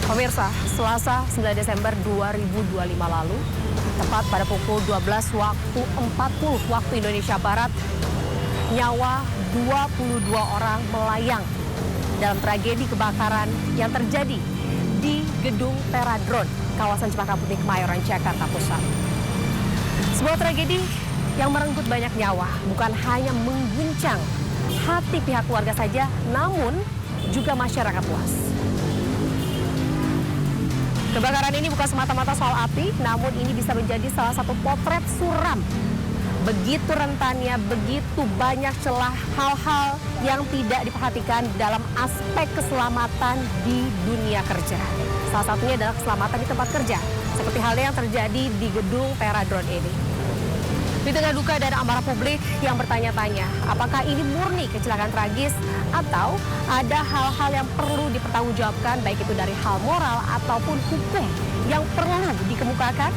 Pemirsa, Selasa 9 Desember 2025 lalu, tepat pada pukul 12 waktu 40 waktu Indonesia Barat, nyawa 22 orang melayang dalam tragedi kebakaran yang terjadi di Gedung Teradron, kawasan Cempaka Putih, Kemayoran, Jakarta Pusat. Sebuah tragedi yang merenggut banyak nyawa, bukan hanya mengguncang hati pihak keluarga saja, namun juga masyarakat luas. Kebakaran ini bukan semata-mata soal api, namun ini bisa menjadi salah satu potret suram. Begitu rentannya, begitu banyak celah hal-hal yang tidak diperhatikan dalam aspek keselamatan di dunia kerja. Salah satunya adalah keselamatan di tempat kerja, seperti halnya yang terjadi di Gedung Teradron ini. Di tengah duka dan amarah publik yang bertanya-tanya, apakah ini murni kecelakaan tragis atau ada hal-hal yang perlu dipertanggungjawabkan, baik itu dari hal moral ataupun hukum yang perlu dikemukakan?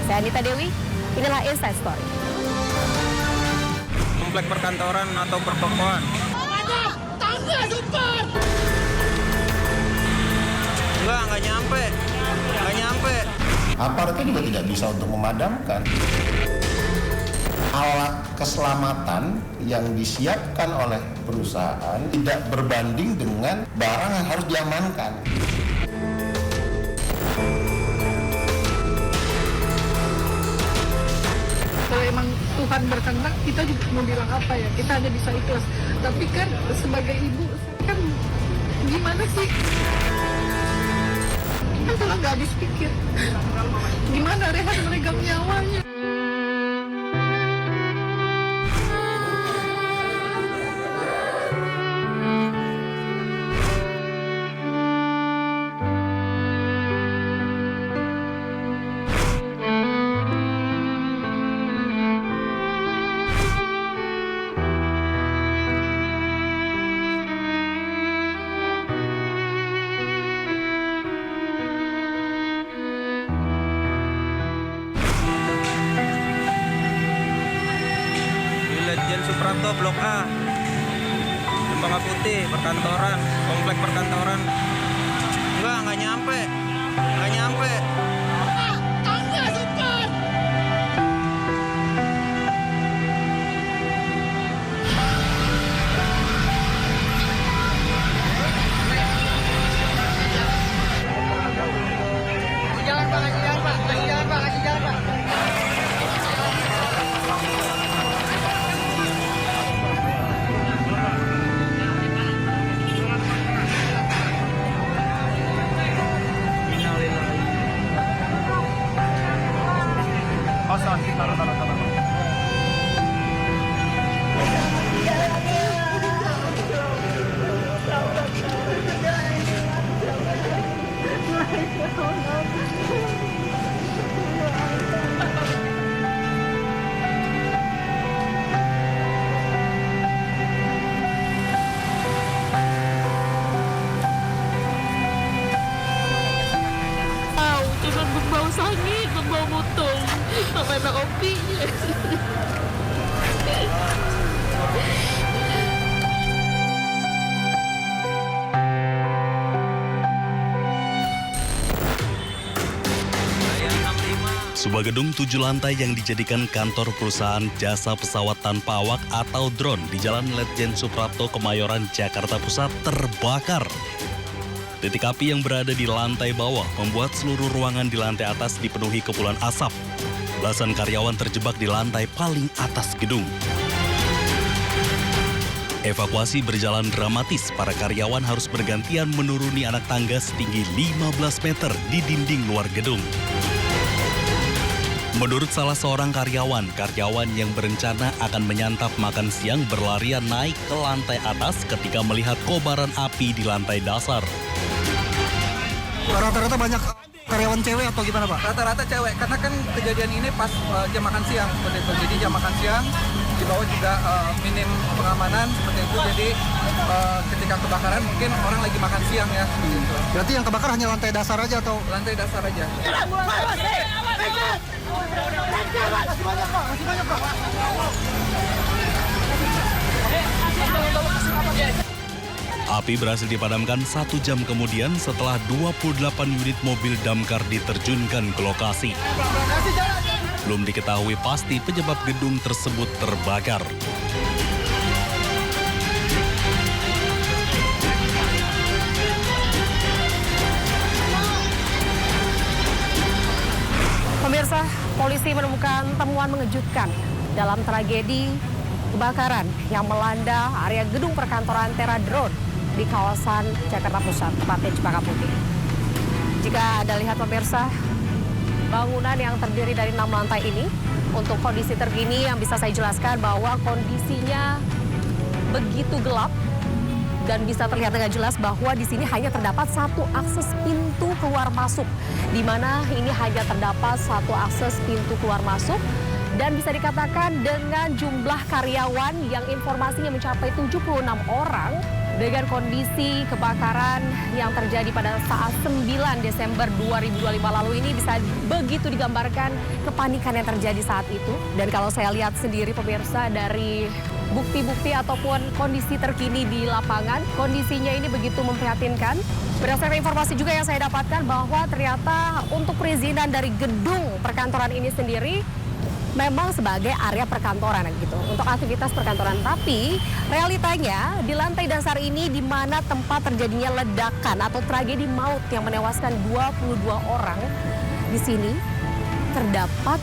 Saya Anita Dewi, inilah Inside Story. Komplek perkantoran atau pertokoan. Tangga depan! Enggak nyampe. Aparat itu juga tidak bisa untuk memadamkan. Alat keselamatan yang disiapkan oleh perusahaan tidak berbanding dengan barang yang harus diamankan. Kalau emang Tuhan berkehendak, kita juga mau bilang apa ya? Kita hanya bisa ikhlas. Tapi kan sebagai ibu, kan gimana sih? Kan kalau nggak habis pikir, gimana Rehan meregang nyawanya? Jen Suprapto Blok A, Cempaka Putih, perkantoran, komplek perkantoran. Enggak nyampe. Tangga depan! Kasih jalan Pak. Terus berbau sangit, berbau motong, sampai nak opinya. Sebuah gedung 7 lantai yang dijadikan kantor perusahaan jasa pesawat tanpa awak atau drone di Jalan Letjen Suprapto, Kemayoran, Jakarta Pusat terbakar. Titik api yang berada di lantai bawah membuat seluruh ruangan di lantai atas dipenuhi kepulan asap. Belasan karyawan terjebak di lantai paling atas gedung. Evakuasi berjalan dramatis, para karyawan harus bergantian menuruni anak tangga setinggi 15 meter di dinding luar gedung. Menurut salah seorang karyawan yang berencana akan menyantap makan siang berlarian naik ke lantai atas ketika melihat kobaran api di lantai dasar. Rata-rata banyak karyawan cewek atau gimana Pak? Rata-rata cewek, karena kan kejadian ini pas jam makan siang seperti itu. Jadi jam makan siang, di bawah juga minim pengamanan seperti itu. Jadi ketika kebakaran mungkin orang lagi makan siang ya seperti itu. Berarti yang kebakar hanya lantai dasar aja atau? Lantai dasar aja. Api berhasil dipadamkan 1 jam kemudian setelah 28 unit mobil damkar diterjunkan ke lokasi. Belum diketahui pasti penyebab gedung tersebut terbakar. Pemirsa, polisi menemukan temuan mengejutkan dalam tragedi kebakaran yang melanda area gedung perkantoran Tera Drone di kawasan Jakarta Pusat, tepatnya Cempaka Putih. Jika Anda lihat pemirsa, bangunan yang terdiri dari 6 lantai ini, untuk kondisi terkini yang bisa saya jelaskan bahwa kondisinya begitu gelap dan bisa terlihat dengan jelas bahwa di sini hanya terdapat satu akses pintu keluar masuk, di mana ini hanya terdapat satu akses pintu keluar masuk dan bisa dikatakan dengan jumlah karyawan yang informasinya mencapai 76 orang. Dengan kondisi kebakaran yang terjadi pada saat 9 Desember 2025 lalu ini bisa begitu digambarkan kepanikan yang terjadi saat itu. Dan kalau saya lihat sendiri pemirsa dari bukti-bukti ataupun kondisi terkini di lapangan, kondisinya ini begitu memprihatinkan. Berdasarkan informasi juga yang saya dapatkan bahwa ternyata untuk perizinan dari gedung perkantoran ini sendiri memang sebagai area perkantoran gitu, untuk aktivitas perkantoran. Tapi realitanya di lantai dasar ini di mana tempat terjadinya ledakan atau tragedi maut yang menewaskan 22 orang, di sini terdapat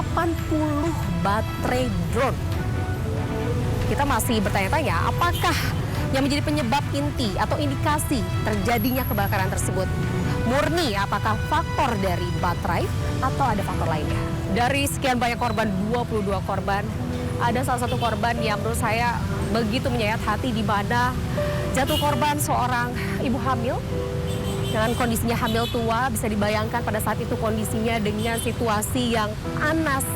80 baterai drone. Kita masih bertanya-tanya apakah yang menjadi penyebab inti atau indikasi terjadinya kebakaran tersebut. Murni apakah faktor dari baterai atau ada faktor lainnya. Dari sekian banyak korban, 22 korban, ada salah satu korban yang menurut saya begitu menyayat hati, di mana jatuh korban seorang ibu hamil dengan kondisinya hamil tua. Bisa dibayangkan pada saat itu kondisinya dengan situasi yang panas,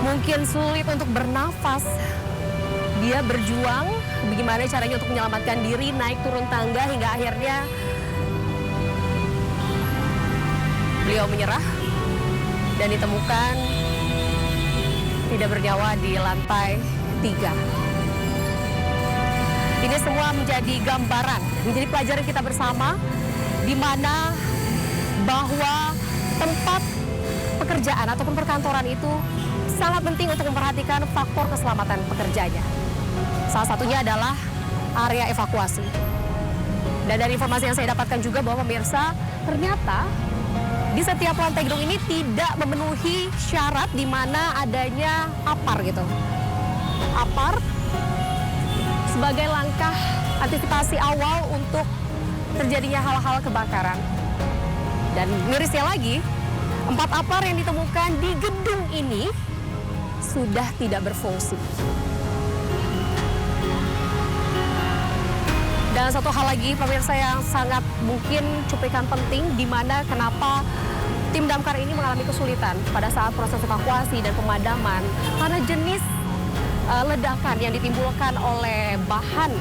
mungkin sulit untuk bernafas. Dia berjuang bagaimana caranya untuk menyelamatkan diri, naik turun tangga hingga akhirnya beliau menyerah dan ditemukan tidak bernyawa di lantai 3. Ini semua menjadi gambaran, menjadi pelajaran kita bersama, di mana bahwa tempat pekerjaan ataupun perkantoran itu sangat penting untuk memperhatikan faktor keselamatan pekerjanya. Salah satunya adalah area evakuasi. Dan dari informasi yang saya dapatkan juga bahwa pemirsa, ternyata di setiap lantai gedung ini tidak memenuhi syarat di mana adanya APAR gitu. APAR sebagai langkah antisipasi awal untuk terjadinya hal-hal kebakaran. Dan mirisnya lagi, 4 APAR yang ditemukan di gedung ini sudah tidak berfungsi. Dan satu hal lagi pemirsa yang sangat mungkin cuplikan penting, di mana kenapa tim damkar ini mengalami kesulitan pada saat proses evakuasi dan pemadaman, karena jenis ledakan yang ditimbulkan oleh bahan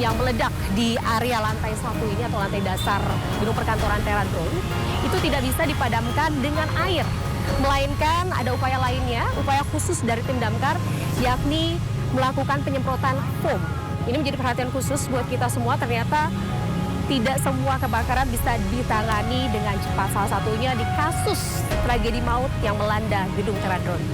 yang meledak di area lantai 1 ini atau lantai dasar gedung perkantoran Tera Drone itu tidak bisa dipadamkan dengan air, melainkan ada upaya lainnya, upaya khusus dari tim damkar, yakni melakukan penyemprotan foam. Ini menjadi perhatian khusus buat kita semua. Ternyata tidak semua kebakaran bisa ditangani dengan cepat. Salah satunya di kasus tragedi maut yang melanda gedung Tera Drone.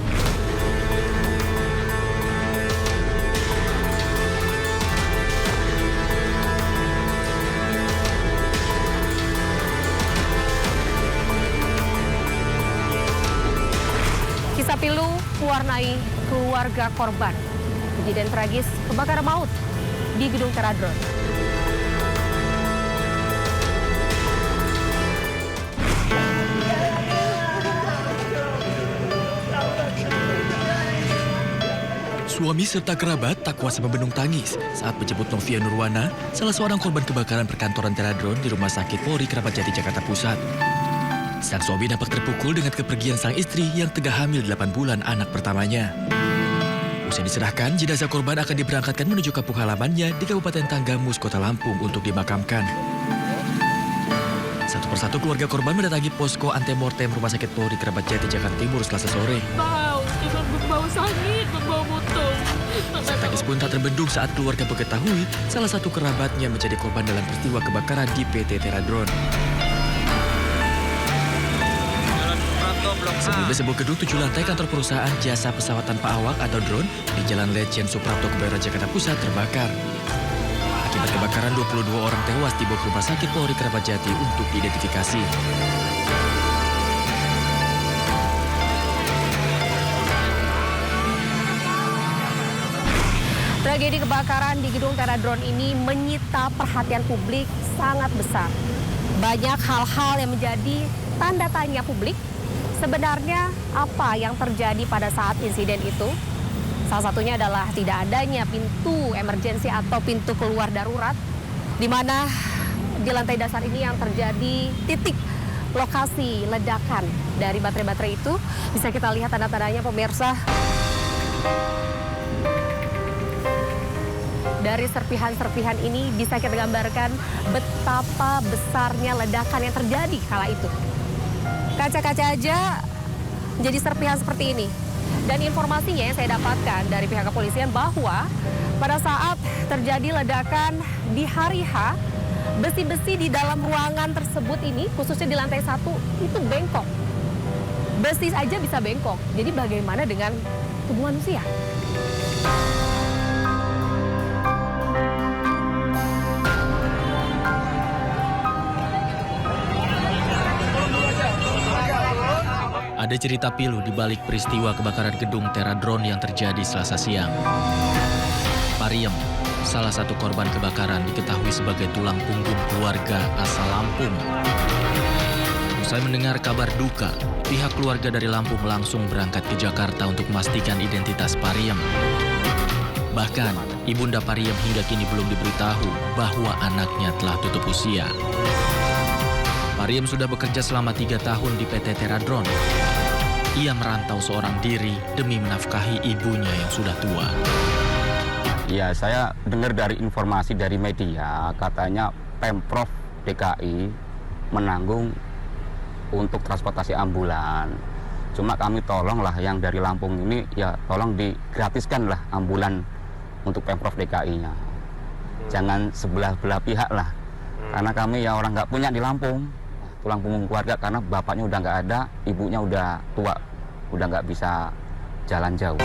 Kisah pilu mewarnai keluarga korban. Kejadian tragis kebakaran maut di gedung Tera Drone. Suami serta kerabat tak kuasa membendung tangis saat menjemput Novia Nurwana, salah seorang korban kebakaran perkantoran Tera Drone di Rumah Sakit Polri Kramat Jati, Jakarta Pusat. Sang suami nampak terpukul dengan kepergian sang istri yang tengah hamil 8 bulan anak pertamanya. Usai diserahkan, jenazah korban akan diberangkatkan menuju kampung halamannya di Kabupaten Tanggamus, Kota Lampung untuk dimakamkan. Satu persatu keluarga korban mendatangi posko antemortem Rumah Sakit Polri Kramat Jati, Jakarta Timur Selasa sore. cuma berbau sangit, berbau botol. Tangis pun tak terbendung saat keluarga mengetahui salah satu kerabatnya menjadi korban dalam peristiwa kebakaran di PT Teradron. Jalan Suprapto Blok A. Sebelumnya sebuah gedung 7 lantai kantor perusahaan jasa pesawat tanpa awak atau drone di Jalan Letjen Suprapto Kebayoran Jakarta Pusat terbakar. Akibat kebakaran 22 orang tewas dibawa ke Rumah Sakit Polri Kramat Jati untuk diidentifikasi. Tragedi kebakaran di gedung Teradron ini menyita perhatian publik sangat besar. Banyak hal-hal yang menjadi tanda tanya publik. Sebenarnya apa yang terjadi pada saat insiden itu? Salah satunya adalah tidak adanya pintu emergensi atau pintu keluar darurat, di mana di lantai dasar ini yang terjadi titik lokasi ledakan dari baterai-baterai itu. Bisa kita lihat tanda-tandanya pemirsa. Dari serpihan-serpihan ini bisa kita gambarkan betapa besarnya ledakan yang terjadi kala itu. Kaca-kaca aja jadi serpihan seperti ini. Dan informasinya yang saya dapatkan dari pihak kepolisian bahwa pada saat terjadi ledakan di hari H, besi-besi di dalam ruangan tersebut ini, khususnya di lantai 1, itu bengkok. Besi aja bisa bengkok. Jadi bagaimana dengan tubuh manusia? Ada cerita pilu di balik peristiwa kebakaran gedung Teradron yang terjadi Selasa siang. Pariem, salah satu korban kebakaran, diketahui sebagai tulang punggung keluarga asal Lampung. Usai mendengar kabar duka, pihak keluarga dari Lampung langsung berangkat ke Jakarta untuk memastikan identitas Pariem. Bahkan, ibunda Pariem hingga kini belum diberitahu bahwa anaknya telah tutup usia. Pariem sudah bekerja selama 3 tahun di PT Teradron. Ia merantau seorang diri demi menafkahi ibunya yang sudah tua. Ya, saya dengar dari informasi dari media, katanya Pemprov DKI menanggung untuk transportasi ambulan. Cuma kami tolonglah yang dari Lampung ini, ya tolong digratiskan lah ambulan untuk Pemprov DKI-nya. Jangan sebelah-belah pihak lah. Karena kami ya orang nggak punya di Lampung. Tulang punggung keluarga karena bapaknya udah nggak ada, ibunya udah tua, udah nggak bisa jalan jauh.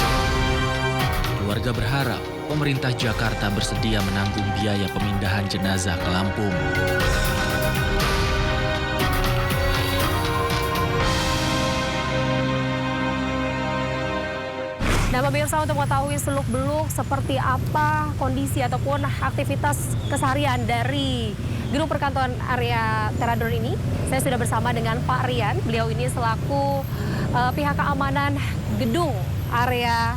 Keluarga berharap pemerintah Jakarta bersedia menanggung biaya pemindahan jenazah ke Lampung. Nah, pemirsa, untuk mengetahui seluk-beluk seperti apa kondisi ataupun aktivitas keseharian dari gedung perkantoran area Teradron ini, saya sudah bersama dengan Pak Rian. Beliau ini selaku pihak keamanan gedung area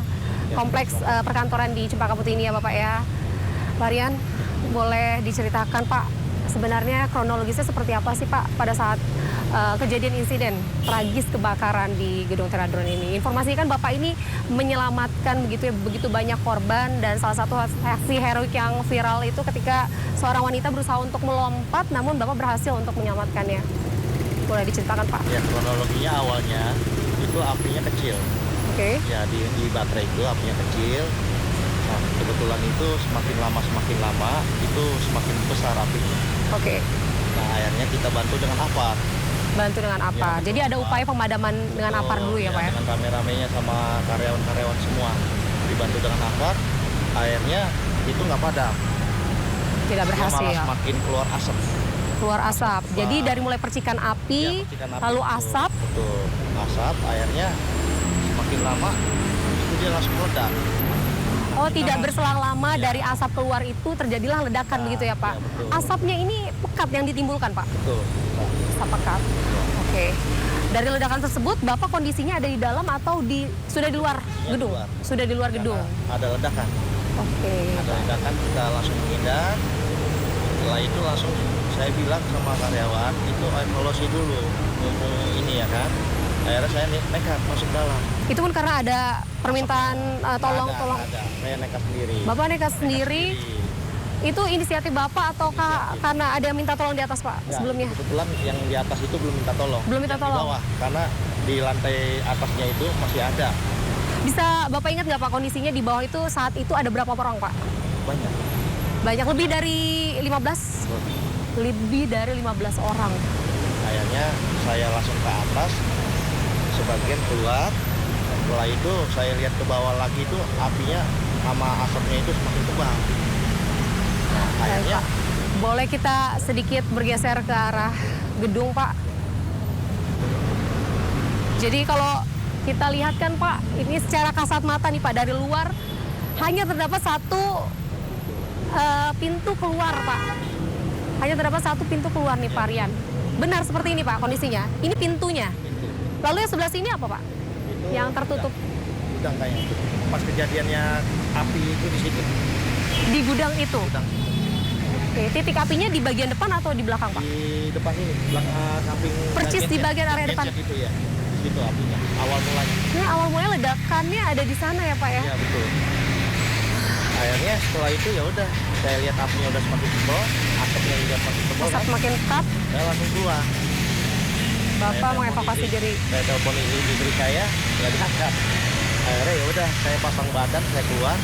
kompleks perkantoran di Cempaka Putih ini ya Bapak ya. Pak Rian, boleh diceritakan Pak, sebenarnya kronologisnya seperti apa sih Pak pada saat kejadian insiden tragis kebakaran di gedung Teradron ini? Informasinya kan Bapak ini menyelamatkan begitu banyak korban, dan salah satu aksi heroik yang viral itu ketika seorang wanita berusaha untuk melompat namun Bapak berhasil untuk menyelamatkannya. Boleh diceritakan Pak? Ya, kronologinya awalnya itu apinya kecil. Oke. Ya, di baterai itu apinya kecil. Nah, kebetulan itu semakin lama itu semakin besar apinya. Oke. Nah, akhirnya kita bantu dengan apar. Bantu dengan apa? Ya, jadi ada upaya pemadaman dengan apar dulu ya Pak ya? Dengan rame-ramenya sama karyawan-karyawan semua. Dibantu dengan apar, akhirnya itu nggak padam. Tidak berhasil. Dia malah semakin keluar asap. Keluar asap. Jadi dari mulai percikan api, Ya, percikan api lalu itu, asap. Betul, asap, akhirnya semakin lama itu dia langsung meledak. Oh, tidak berselang lama dari asap keluar itu terjadilah ledakan begitu ya Pak? Ya, betul. Asapnya ini pekat yang ditimbulkan Pak? Betul. Asap pekat. Oke. Dari ledakan tersebut, Bapak kondisinya ada di dalam atau sudah di luar gedung? Sudah di luar gedung. Ada ledakan. Oke. Ada ledakan, kita langsung menghindar. Setelah itu langsung saya bilang sama karyawan, itu evaluasi dulu. Ini ya kan. Akhirnya saya nekat masuk dalam. Itu pun karena ada permintaan tolong. Ada. Saya nekat sendiri. Bapak nekat sendiri. Itu inisiatif Bapak ataukah karena ada yang minta tolong di atas Pak Ya, sebelumnya? Kebetulan yang di atas itu belum minta tolong. Belum minta Yang tolong? Di bawah, karena di lantai atasnya itu masih ada. Bisa Bapak ingat nggak Pak kondisinya di bawah itu saat itu ada berapa orang Pak? Banyak. Banyak, lebih dari 15? Lebih dari 15 orang. Akhirnya saya langsung ke atas, sebagian keluar. Setelah itu saya lihat ke bawah lagi itu apinya sama asapnya itu semakin tebal. Nah, akhirnya Boleh kita sedikit bergeser ke arah gedung Pak? Jadi kalau kita lihat kan Pak, ini secara kasat mata nih Pak, dari luar hanya terdapat satu pintu keluar Pak. Hanya terdapat satu pintu keluar nih Pak Rian. Benar seperti ini Pak kondisinya? Ini pintunya. Lalu yang sebelah sini apa Pak? itu Yang tertutup? Gudang kayaknya itu. Pas kejadiannya api itu di situ. Di gudang itu? Gudang. Oke, titik apinya di bagian depan atau di belakang Pak? Di depan ini, belakang samping. Percis di bagian area depan? Itu ya, di situ apinya, awal mulanya. Ini awal mulanya ledakannya ada di sana ya Pak ya? Iya betul. Akhirnya setelah itu ya udah, saya lihat apinya udah semakin tebal, asapnya juga semakin tebal. Asap makin pekat. Saya langsung keluar. Bapak mengevakuasi diri. Saya telepon istri saya, nggak diangkat. Akhirnya ya udah, saya pasang badan, saya keluar.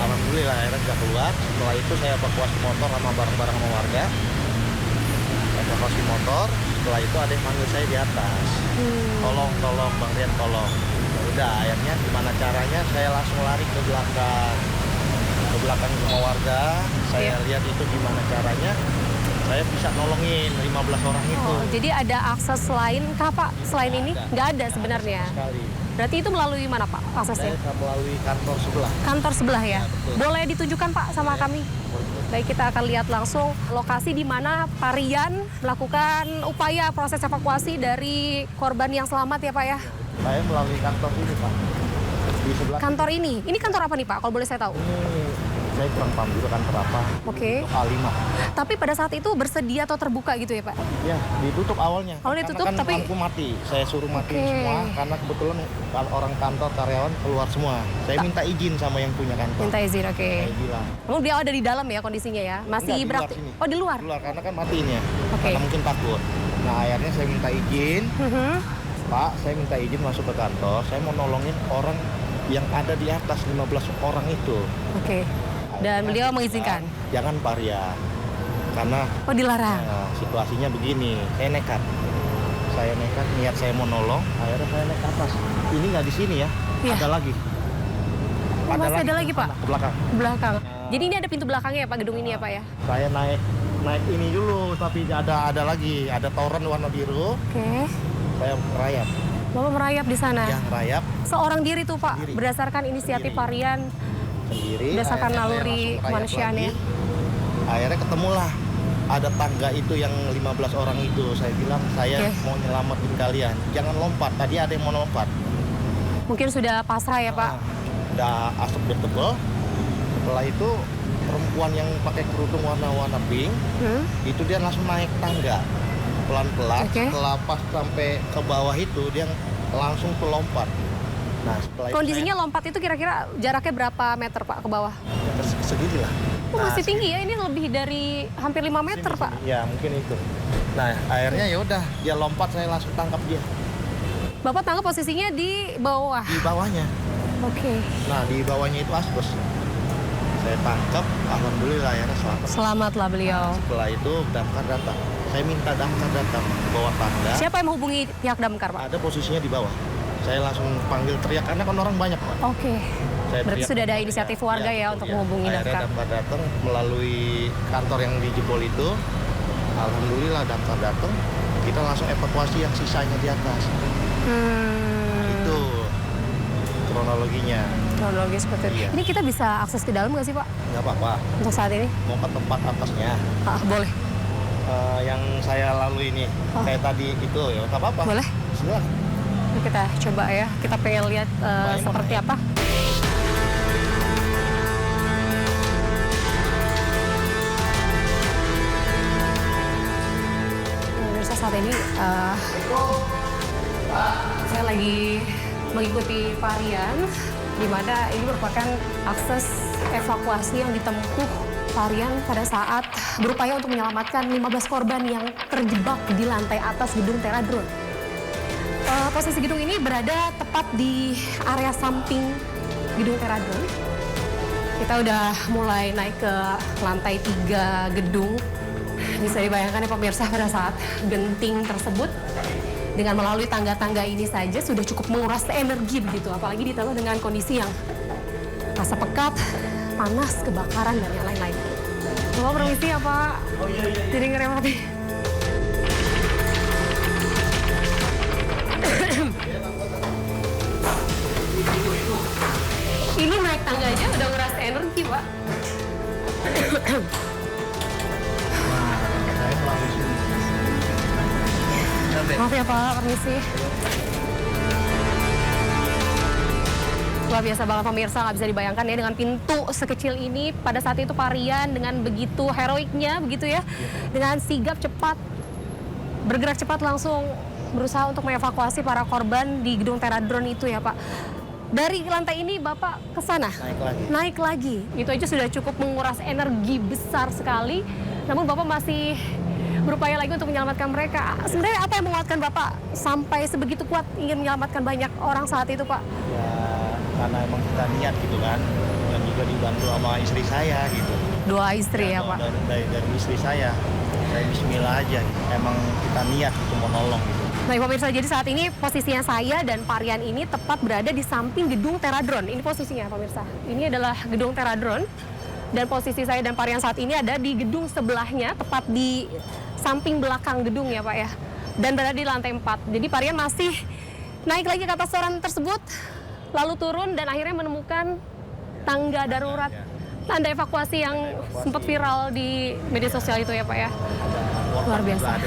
Alhamdulillah akhirnya bisa keluar. Setelah itu saya evakuasi motor sama barang-barang sama warga. Evakuasi motor. Setelah itu ada yang manggil saya di atas. Tolong, Bang Rian, tolong. Ya udah, akhirnya gimana caranya? Saya langsung lari ke belakang rumah warga. Saya lihat itu gimana caranya. Saya bisa nolongin 15 orang itu. Oh, jadi ada akses lain kah Pak selain ini? Nggak ada sebenarnya. Sekali. Berarti itu melalui mana Pak aksesnya? Saya melalui kantor sebelah. Kantor sebelah ya? betul. Boleh ditunjukkan Pak sama kami? Baik, kita akan lihat langsung lokasi di mana Pak Rian melakukan upaya proses evakuasi dari korban yang selamat ya Pak ya? Saya melalui kantor ini Pak. Di sebelah. Kantor ini kantor apa nih Pak kalau boleh saya tahu? Saya kurang paham juga kantor apa. Oke. A5. Tapi pada saat itu bersedia atau terbuka gitu ya Pak? Ya, ditutup awalnya. Awalnya ditutup, karena kan tapi lampu mati. Saya suruh matiin Oke. semua karena kebetulan orang kantor karyawan keluar semua. Saya minta izin sama yang punya kantor. minta izin, oke. Saya bilang. Namun dia ada di dalam ya kondisinya ya? Masih Enggak, di luar sini. Oh di luar? Keluar karena kan matiin ya. Oke. Karena mungkin takut. Nah, akhirnya saya minta izin. Mhm. Pak, saya minta izin masuk ke kantor. Saya mau nolongin orang yang ada di atas 15 orang itu. Oke. Dan beliau Akhirnya mengizinkan? Jangan Pak Rian. Karena Oh dilarang? situasinya begini, saya nekat, niat saya mau nolong, akhirnya saya naik ke atas. Ini nggak di sini ya, Iya. ada lagi. Oh, masih ada lagi Pak? Ke belakang. Belakang. Jadi ini ada pintu belakangnya ya Pak, gedung ini ya Pak ya? Saya naik ini dulu, tapi ada lagi, ada toren warna biru. Oke. Saya merayap. Bapak merayap di sana? Yang merayap Seorang diri tuh Pak, Sendiri. berdasarkan inisiatif Pak Rian, sendiri. berdasarkan akhirnya saya naluri langsung merayap kemanusiaan lagi. ya? Akhirnya ketemulah ada tangga itu yang 15 orang itu. Saya bilang, saya Oke. mau nyelamatin kalian. Jangan lompat. Tadi ada yang mau lompat. Mungkin sudah pasrah ya Pak? Udah asap udah tebel. Setelah itu perempuan yang pakai kerudung warna-warna pink, itu dia langsung naik tangga pelan-pelan. Oke. Setelah pas sampai ke bawah itu dia langsung lompat. Nah, setelah itu Kondisinya lompat itu kira-kira jaraknya berapa meter Pak ke bawah? saya segini lah. Oh, Nah, masih tinggi ya, ini lebih dari hampir 5 meter Pak. Ya mungkin itu. Nah, akhirnya ya udah dia lompat, saya langsung tangkap dia Bapak tangkap posisinya di bawah? di bawahnya. Oke. Nah, di bawahnya itu asbes. Saya tangkap, alhamdulillah akhirnya selamat. Selamatlah beliau. Setelah itu damkar datang. Saya minta damkar datang ke bawah tangga. Siapa yang menghubungi pihak damkar Pak? Ada posisinya di bawah. Saya langsung panggil teriak karena kan orang banyak Pak. Oke. Saya Berarti teriak. sudah ada inisiatif warga ya betul, untuk ya. menghubungi Akhirnya damkar. damkar datang melalui kantor yang dijebol itu. Alhamdulillah damkar datang. Kita langsung evakuasi yang sisanya di atas. Itu kronologinya. Kronologi seperti itu. Iya. Ini kita bisa akses ke dalam nggak sih Pak Nggak apa-apa. untuk saat ini? Mau ke tempat atasnya. Boleh. Yang saya lalui ini. Oh. Kayak tadi itu ya nggak apa-apa. Boleh. Silakan. Yuk kita coba ya. Kita pengen lihat seperti apa. Pemirsa, saat ini saya lagi mengikuti Pak Rian, di mana ini merupakan akses evakuasi yang ditempuh Pak Rian pada saat berupaya untuk menyelamatkan 15 korban yang terjebak di lantai atas gedung Teradron. Posisi gedung ini berada tepat di area samping gedung Teradron. Kita udah mulai naik ke lantai 3 gedung. Bisa dibayangkan ya pemirsa, pada saat genting tersebut dengan melalui tangga-tangga ini saja sudah cukup menguras energi begitu. Apalagi ditambah dengan kondisi yang rasa pekat, panas, kebakaran, dan yang lain-lain. Bapak permisi ya Pak, jadi ngeremati. Ini naik tangga aja udah nguras energi, Pak. Maaf ya Pak, permisi. Luar biasa banget pemirsa, nggak bisa dibayangkan ya dengan pintu sekecil ini. Pada saat itu Pak Rian dengan begitu heroiknya, begitu ya, dengan sigap cepat, bergerak cepat langsung berusaha untuk mengevakuasi para korban di gedung Teradron itu ya Pak. Dari lantai ini Bapak ke sana? Naik lagi. Itu aja sudah cukup menguras energi besar sekali. Namun Bapak masih berupaya lagi untuk menyelamatkan mereka. Sebenarnya apa yang menguatkan Bapak sampai sebegitu kuat ingin menyelamatkan banyak orang saat itu Pak? Ya karena emang kita niat gitu kan. Dan juga dibantu sama istri saya gitu. Dua istri ya Pak? Dari istri saya. Saya bismillah aja gitu. Emang kita niat untuk menolong gitu. Baik pemirsa, jadi saat ini posisinya saya dan Pak Rian ini tepat berada di samping gedung Teradron. Ini posisinya pemirsa. Ini adalah gedung Teradron. Dan posisi saya dan Pak Rian saat ini ada di gedung sebelahnya, tepat di samping belakang gedung ya Pak ya. Dan berada di lantai 4. Jadi Pak Rian masih naik lagi ke atas toran tersebut, lalu turun dan akhirnya menemukan tangga darurat, tanda evakuasi yang sempat viral di media sosial itu ya Pak ya. Luar biasa.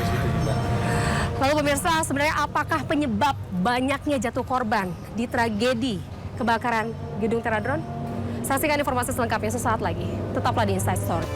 Lalu pemirsa, sebenarnya apakah penyebab banyaknya jatuh korban di tragedi kebakaran gedung Teradron? Saksikan informasi selengkapnya sesaat lagi. Tetaplah di Inside Story.